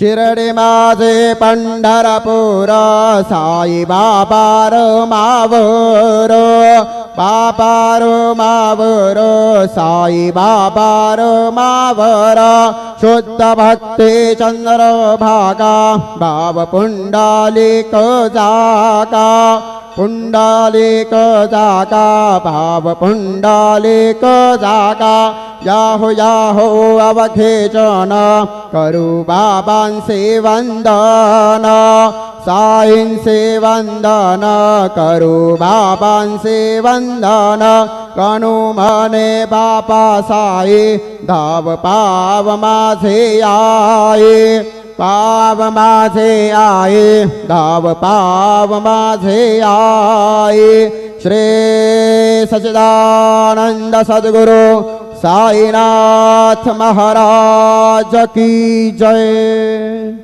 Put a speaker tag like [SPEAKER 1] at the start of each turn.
[SPEAKER 1] शिरडी माझे पंढरपूर साई बाबा मावर बाबार मावर साई बाबार मावर शुद्ध भक्ती चंद्र भागा भाव पुंडलिक जागा पुंडलिक जागा भाव पुंडलिक जागा याहो याहो अवखेचन करू बाबांचे वंदन साईंचे वंदन करू बाबांचे वंदन कणू म्हणे बापा साई धाव पाव माझे आई पाव माझे आई धाव पाव माझे आई श्री सच्चिदानंद सद्गुरु साईनाथ महाराज की जय।